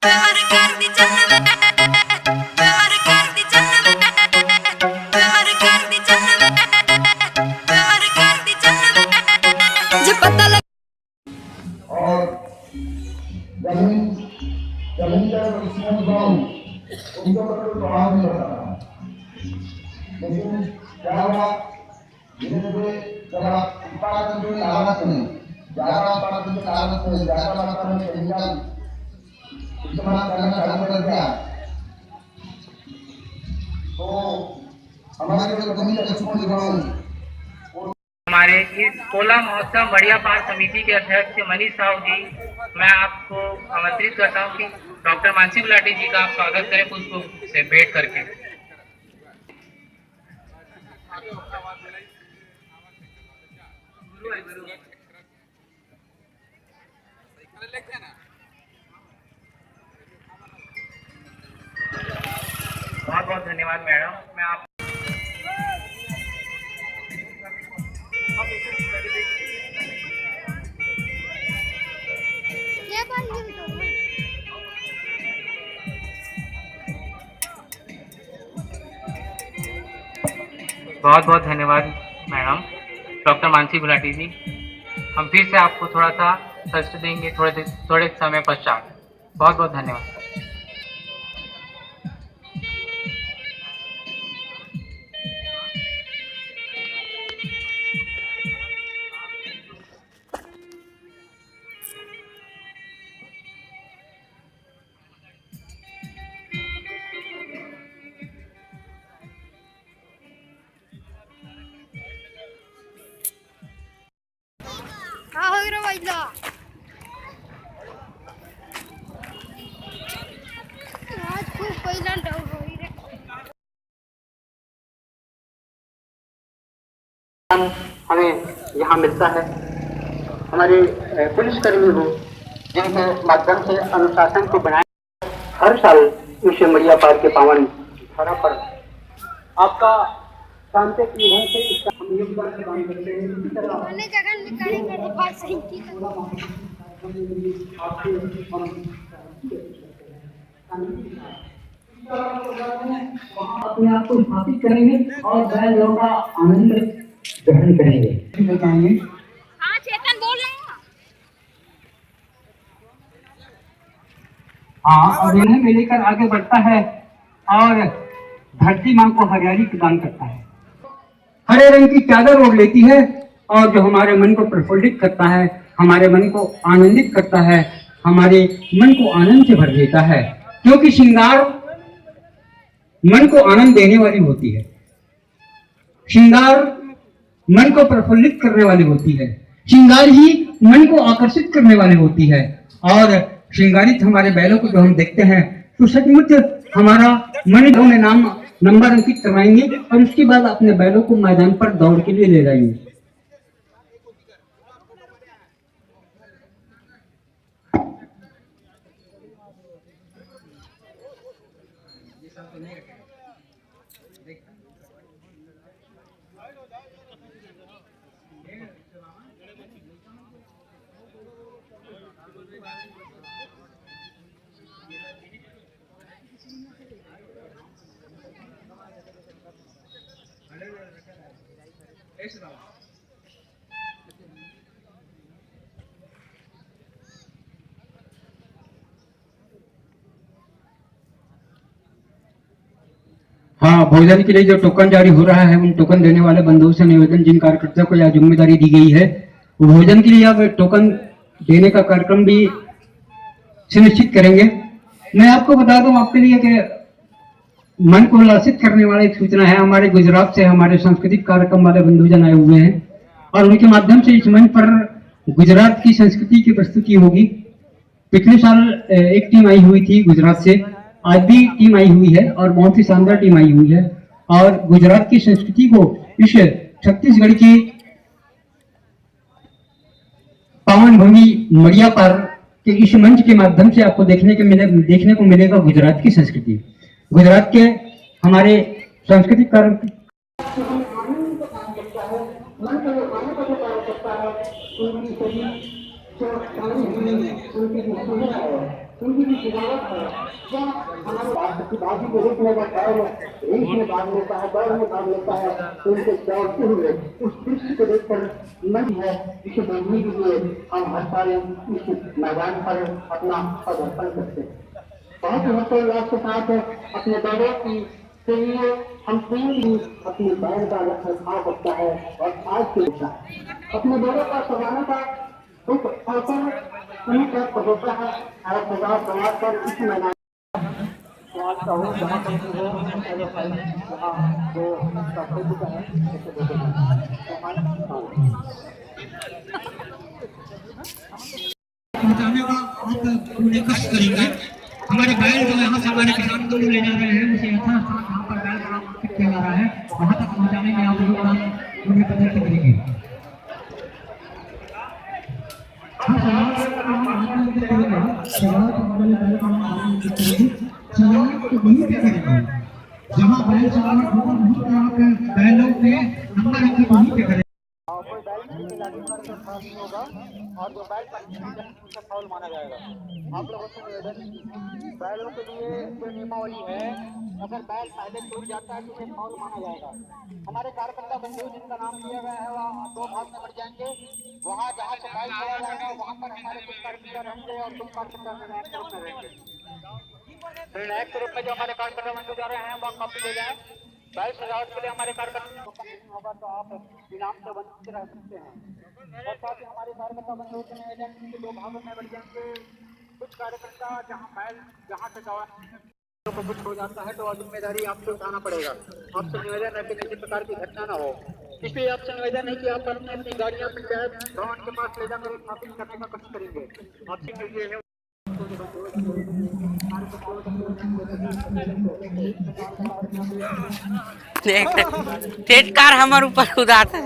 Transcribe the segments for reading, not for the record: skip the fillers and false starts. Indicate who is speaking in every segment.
Speaker 1: प्यार कर दी चल वे, प्यार कर दी चल वे, प्यार कर दी चल वे, प्यार कर दी चल वे, जो पता लग।
Speaker 2: और जमीन जमीन का रिस्पॉन्स डाउन उनको तो प्रभाव नहीं पड़ता था, लेकिन क्या हुआ धीरे धीरे जब आप उत्पादन की लागत में ज्यादा उत्पादन की लागत में ज्यादा मात्रा में केमिकल इस्तेमाल करना चालू कर दिया तो हमारे जो जमीन का रिस्पॉन्स डाउन।
Speaker 3: हमारे इस कोला महोत्सव बढ़िया पार समिति के अध्यक्ष मनीष साहू जी, मैं आपको आमंत्रित करता हूं कि डॉक्टर मानसी गुलाटी जी का आप स्वागत करें पुष्प से भेंट करके। बहुत बहुत धन्यवाद मैडम। मैं आप बहुत बहुत धन्यवाद मैडम डॉक्टर मानसी गुलाटी जी। हम फिर से आपको थोड़ा सा कष्ट देंगे थोड़े समय पश्चात। बहुत बहुत धन्यवाद।
Speaker 4: हमें यहाँ मिलता है हमारे पुलिसकर्मी हो जिनके माध्यम से अनुशासन को बनाए हर साल इस मड़िया पार के पावन धरा पर आपका शांतिक निधन से इसका हम योगदान प्रदान करते हैं। इसी तरह अपने आप को स्थापित करेंगे और बैलों का आनंद ग्रहण करेंगे। बताएंगे
Speaker 1: चेतन बोल रहे हैं।
Speaker 4: हाँ, और इन्हें में लेकर आगे बढ़ता है और धरती माँ को हरियाली प्रदान करता है। हरे रंग की चादर ओढ़ लेती है और जो हमारे मन को प्रफुल्लित करता है, हमारे मन को आनंदित करता है, हमारे मन को आनंद से भर देता है। क्योंकि श्रृंगार मन को आनंद देने वाली होती है, श्रृंगार मन को प्रफुल्लित करने वाली होती है, श्रृंगार ही मन को आकर्षित करने वाली होती है। और श्रृंगारित हमारे बैलों को जो हम देखते हैं तो सचमुच हमारा मन में नंबर अंकित करवाएंगे और उसके बाद अपने बैलों को मैदान पर दौड़ के लिए ले जाएंगे। हाँ, भोजन के लिए जो टोकन जारी हो रहा है उन टोकन देने वाले बंधुओं से निवेदन, जिन कार्यकर्ता को यह जिम्मेदारी दी गई है वो भोजन के लिए अब टोकन देने का कार्यक्रम भी सुनिश्चित करेंगे। मैं आपको बता दूं आपके लिए कि मन को उल्लासित करने वाली एक सूचना है। हमारे गुजरात से हमारे सांस्कृतिक कार्यक्रम वाले बंधुजन आए हुए हैं और उनके माध्यम से इस मंच पर गुजरात की संस्कृति की प्रस्तुति होगी। पिछले साल एक टीम आई हुई थी गुजरात से, आज भी टीम आई हुई है और बहुत ही शानदार टीम आई हुई है। और गुजरात की संस्कृति को इस छत्तीसगढ़ की पावन भूमि मड़िया पार के इस मंच के माध्यम से आपको देखने को मिलेगा गुजरात की संस्कृति, गुजरात के हमारे सांस्कृतिक कार्य
Speaker 2: उनकी भी जरूरत है। क्या हमारे प्रतिभागी को रोकने का कार्य रेस में भाग लेता है, दौड़ में भाग लेता है, तो उनको दौड़ते हुए उस दृश्य को देखकर मन है जिसे देखने के लिए हम हर साल इस मैदान पर अपना प्रदर्शन करते हैं। बहुत ही हर्षोल्लास के साथ अपने दौड़ों की के लिए हम 3 दिन अपने बैल का रखरखाव करता है और आज के होता है अपने दौड़ों का सजाने का एक अवसर उन्हीं तक होता है। और सरकार समाज पर इस मैदान
Speaker 4: पहुंचाने का आप पूरे कष्ट करेंगे। हमारे बैल जो यहाँ से हमारे किसान को ले जा रहे हैं, उसे यथास्थान जहाँ पर बैल बड़ा मार्केट किया जा रहा है वहाँ तक पहुँचाने में आप लोग पूरे प्रदर्शन करेंगे। जहाँ बैल सवार होगा वहीं पर आप बैलों के नंबर अंकित वहीं पे करें।
Speaker 2: कोई बैल की लाठी मार कर फाउल नहीं होगा और जो बैल उसका फाउल माना जाएगा। आप लोगों से निवेदन, बैलों के लिए जो नियमावली है, अगर बैल पहले टूट जाता है तो उसे फाउल माना जाएगा। हमारे कार्यकर्ता बंधु जिनका नाम दिया गया है वह 2 भाग में बढ़ जाएंगे। वहाँ जहाँ से बैल छोड़ा जाएगा वहाँ पर हमारे कुछ कार्यकर्ता रहेंगे और कुछ कार्यकर्ता निर्णायक के रूप में रहेंगे। निर्णायक के रूप में जो हमारे कार्यकर्ता बंधु जा रहे हैं वह काफी ले जाए। बैल सजावट के लिए हमारे कार्यकर्ता होगा तो आप इनाम से वंचित रह सकते हैं। और साथ ही हमारे कार्यकर्ता बंधुओं के निवेदन 2 भागों में बढ़ जाएंगे। कुछ कार्यकर्ता जहाँ से को कुछ हो जाता है तो जिम्मेदारी आपको उठाना पड़ेगा। आपसे निवेदन है कि किसी प्रकार की घटना न हो, इसलिए आपसे निवेदन है कि आप अपनी गाड़ियाँ पंचायत भवन के पास ले जाकर स्थापित करने का कष्ट करेंगे। आपसे ये है
Speaker 5: तेज कार हमारे ऊपर उदात है।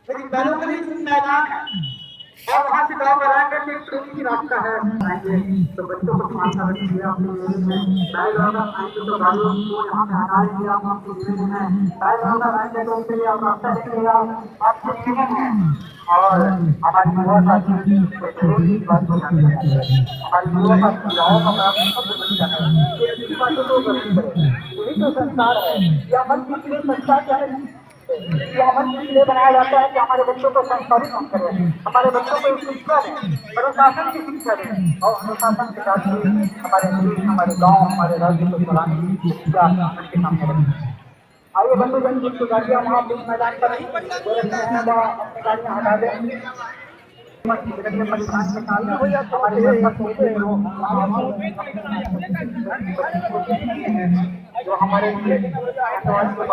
Speaker 2: लेकिन बैलों के लिए मैदान है और वहाँ से गाँव बनाकर के ट्रेन की रास्ता है। तो बच्चों को मानना रखिए अपने बैल वाला आएंगे तो गाड़ियों को यहाँ पे हटाएंगे। आप आपको निवेदन है बैल वाला आएंगे तो उनके लिए आप रास्ता देखेगा। आपको निवेदन है और हमारी युवा साथी बात हो जाती है। हमारी युवा साथी गाँव का प्राप्त सब बन जाता है। इसी बातों को यही तो संस्कार है। या मन के लिए संस्कार क्या है, यह मन इसलिए बनाया जाता है कि हमारे बच्चों को संस्कारित हम करें, हमारे बच्चों को शिक्षा दें, अनुशासन की शिक्षा दें और अनुशासन के साथ ही हमारे देश, हमारे गांव, हमारे राज्य को चलाने की शिक्षा उनके सामने रखें। आइए बंधुजन, जिसको गाड़ियाँ वहाँ बीच मैदान पर अपनी गाड़ियाँ हटा दें। जो हमारे गाड़ियों को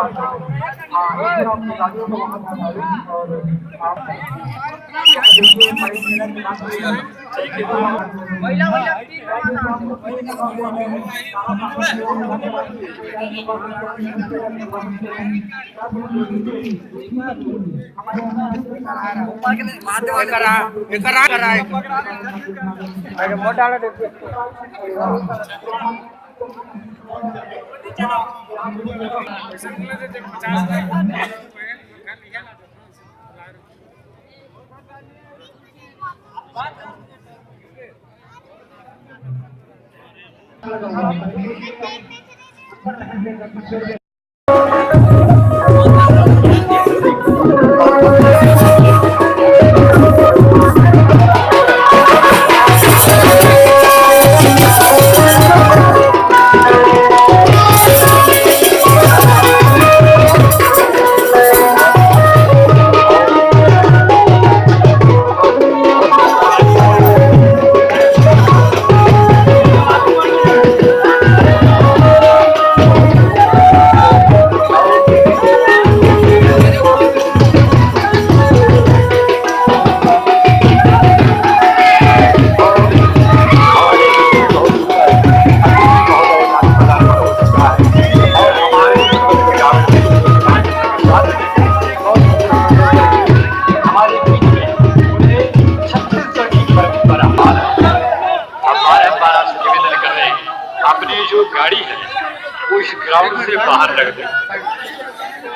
Speaker 6: ग्राउंड से बाहर रख दें।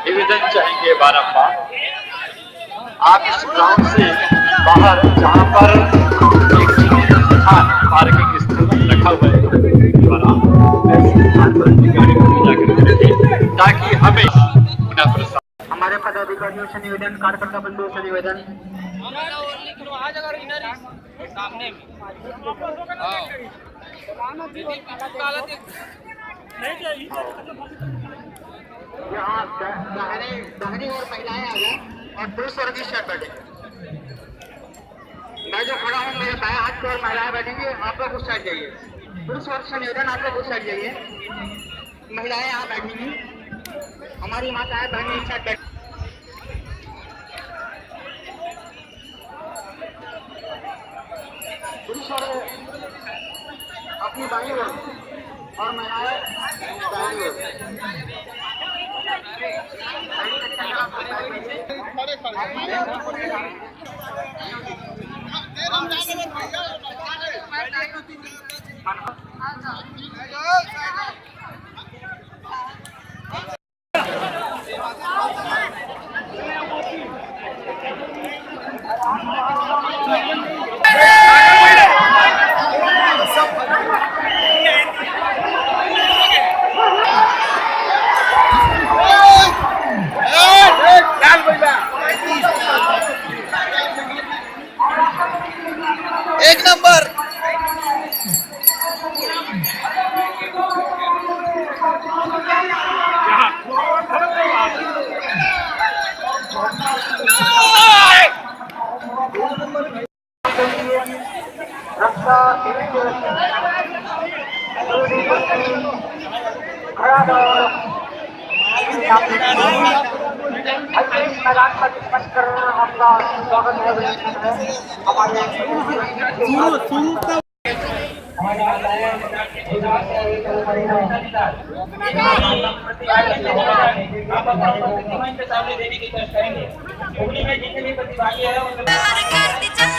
Speaker 6: निवेदन चाहेंगे बारंबार, आप इस ग्राउंड से बाहर जहां पर एक स्थान पार्किंग स्थल रखा हुआ है द्वारा ऐसे स्थान पर अपनी गाड़ी को ले जाकर रखें, ताकि हमें पुनः प्रसाद।
Speaker 3: हमारे पदाधिकारियों से निवेदन, कार्यकर्ता बंधुओं से निवेदन, यहाँ दाहिनी ओर महिलाएं आ जाए और पुरुष वर्ग इस साइड बैठे। मैं जो खड़ा हूँ मेरे बाएं हाथ की ओर महिलाएं बैठेंगी, आप लोग उस साइड जाइए। पुरुष वर्ग से निवेदन, आप लोग उस साइड जाइए। महिलाएं यहाँ बैठेंगी, हमारी माताएं बहनें इस साइड बैठ। पुरुष वर्ग अपनी बाई ओर और महिलाएं दाहिनी ओर।
Speaker 7: एक नंबर।
Speaker 3: मैदान पर स्पष्ट कर आपका स्वागत है। हमारे
Speaker 1: प्यार कर दी जन्नत